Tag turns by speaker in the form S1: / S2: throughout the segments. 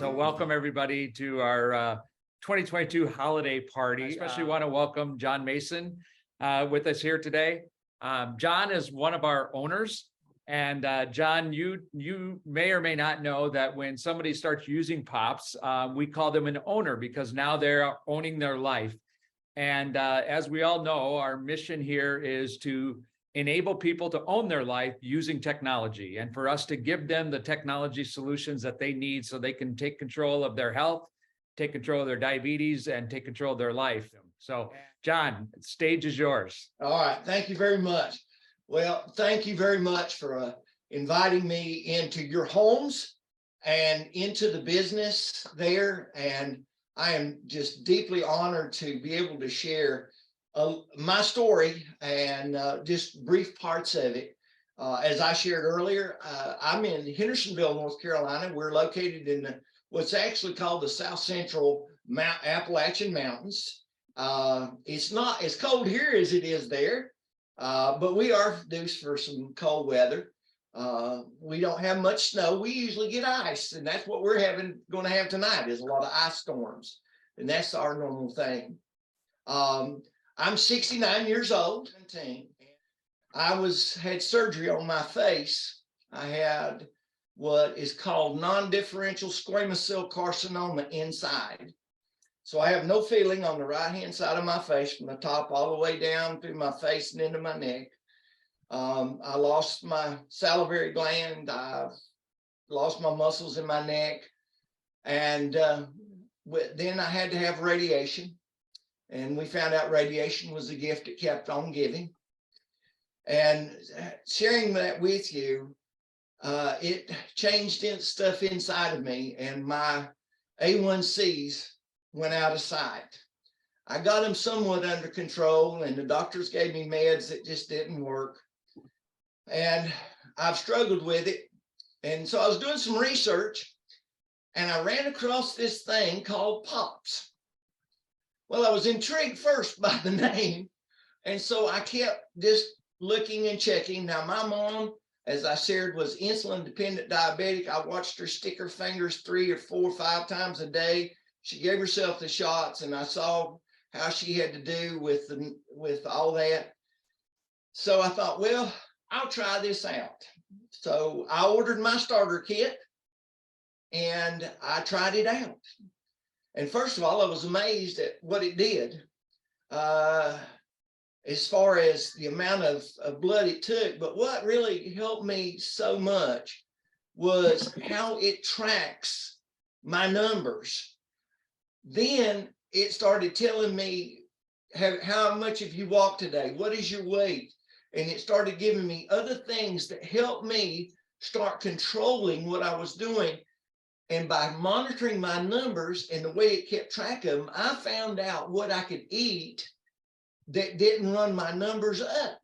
S1: So welcome everybody to our 2022 holiday party. I especially want to welcome John Mason with us here today. John is one of our owners. And John, you may or may not know that when somebody starts using POPs, we call them an owner because now they're owning their life. And as we all know, our mission here is to enable people to own their life using technology and for us to give them the technology solutions that they need so they can take control of their health, take control of their diabetes, and take control of their life. So, John, the stage is yours.
S2: All right. Thank you very much. Well, thank you very much for inviting me into your homes and into the business there. And I am just deeply honored to be able to share my story and just brief parts of it. As I shared earlier, I'm in Hendersonville, North Carolina. We're located in what's actually called the South Central Appalachian Mountains. It's not as cold here as it is there, but we are due for some cold weather. We don't have much snow. We usually get ice, and that's what we're going to have tonight is a lot of ice storms, and that's our normal thing. I'm 69 years old. I had surgery on my face. I had what is called non-differential squamous cell carcinoma inside. So I have no feeling on the right-hand side of my face from the top all the way down through my face and into my neck. I lost my salivary gland. I lost my muscles in my neck. And then I had to have radiation. And we found out radiation was a gift that kept on giving. And sharing that with you, it changed stuff inside of me, and my A1Cs went out of sight. I got them somewhat under control, and the doctors gave me meds that just didn't work. And I've struggled with it. And so I was doing some research, and I ran across this thing called POPs. Well, I was intrigued first by the name, and so I kept just looking and checking. Now, my mom, as I shared, was insulin-dependent diabetic. I watched her stick her fingers 3 or 4 or 5 times a day. She gave herself the shots, and I saw how she had to do with all that. So I thought, well, I'll try this out. So I ordered my starter kit, and I tried it out. And first of all, I was amazed at what it did. As far as the amount of blood it took, but what really helped me so much was how it tracks my numbers. Then it started telling me how much have you walked today? What is your weight? And it started giving me other things that helped me start controlling what I was doing. And by monitoring my numbers and the way it kept track of them, I found out what I could eat that didn't run my numbers up.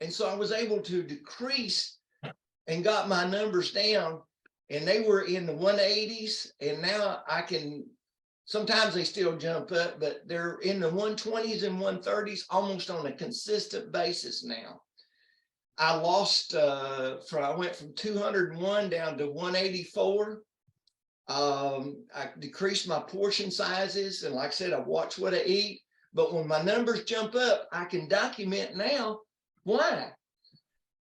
S2: And so I was able to decrease and got my numbers down, and they were in the 180s. And now I can, sometimes they still jump up, but they're in the 120s and 130s almost on a consistent basis now. I lost, I went from 201 down to 184. I decreased my portion sizes, and like I said, I watch what I eat. But when my numbers jump up, I can document now why.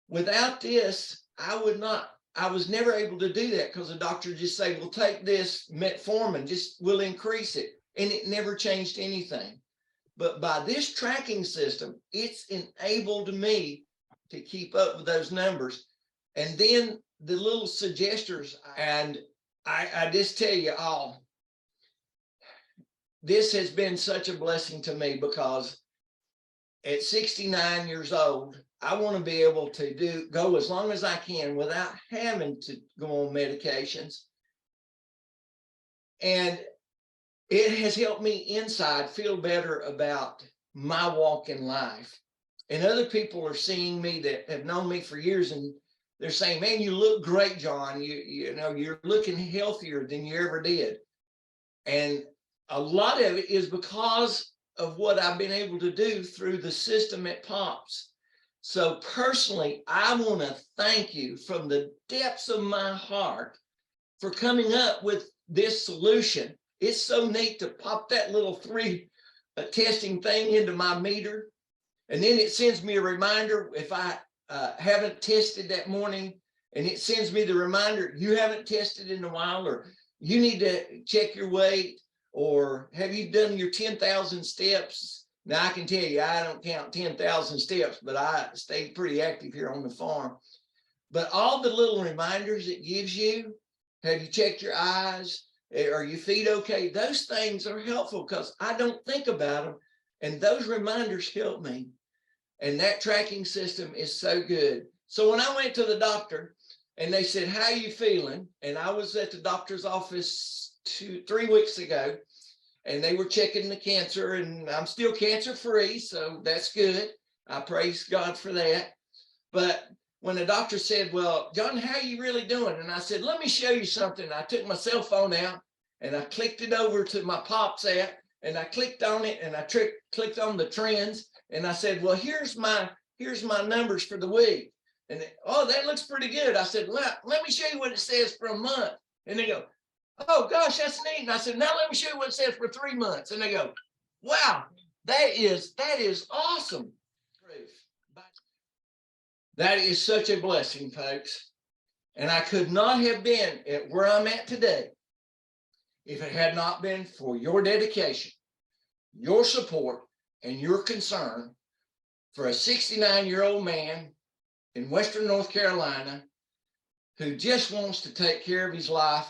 S2: Without this, I was never able to do that, because the doctor just say, well, take this metformin, we'll increase it. And it never changed anything. But by this tracking system, it's enabled me to keep up with those numbers. And then the little suggesters, and I just tell you all, this has been such a blessing to me, because at 69 years old, I want to be able to go as long as I can without having to go on medications. And it has helped me inside feel better about my walk in life. And other people are seeing me that have known me for years, and they're saying, man, you look great, John. You know, you're looking healthier than you ever did. And a lot of it is because of what I've been able to do through the system at POPs. So personally, I want to thank you from the depths of my heart for coming up with this solution. It's so neat to pop that little 3 testing thing into my meter. And then it sends me a reminder if I haven't tested that morning, and it sends me the reminder, you haven't tested in a while, or you need to check your weight, or have you done your 10,000 steps? Now I can tell you, I don't count 10,000 steps, but I stay pretty active here on the farm. But all the little reminders it gives you, have you checked your eyes? Are your feet okay? Those things are helpful because I don't think about them. And those reminders help me. And that tracking system is so good. So when I went to the doctor and they said, how are you feeling? And I was at the doctor's office 3 weeks ago, and they were checking the cancer, and I'm still cancer free. So that's good. I praise God for that. But when the doctor said, well, John, how are you really doing? And I said, let me show you something. I took my cell phone out and I clicked it over to my Pops app, and I clicked on it, and I clicked on the trends. And I said, well, here's my numbers for the week. And oh, that looks pretty good. I said, let me show you what it says for a month. And they go, oh gosh, that's neat. And I said, now let me show you what it says for 3 months. And they go, wow, that is awesome. That is such a blessing, folks. And I could not have been at where I'm at today if it had not been for your dedication, your support, and your concern for a 69-year-old man in Western North Carolina who just wants to take care of his life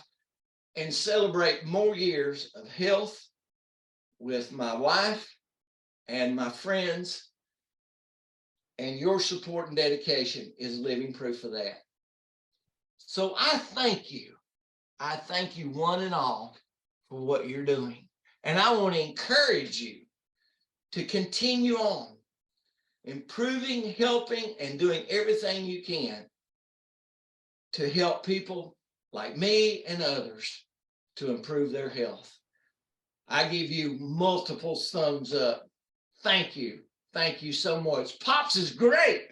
S2: and celebrate more years of health with my wife and my friends. And your support and dedication is living proof of that. So I thank you. I thank you one and all for what you're doing. And I want to encourage you to continue on improving, helping, and doing everything you can to help people like me and others to improve their health. I give you multiple thumbs up. Thank you. Thank you so much. Pops is great.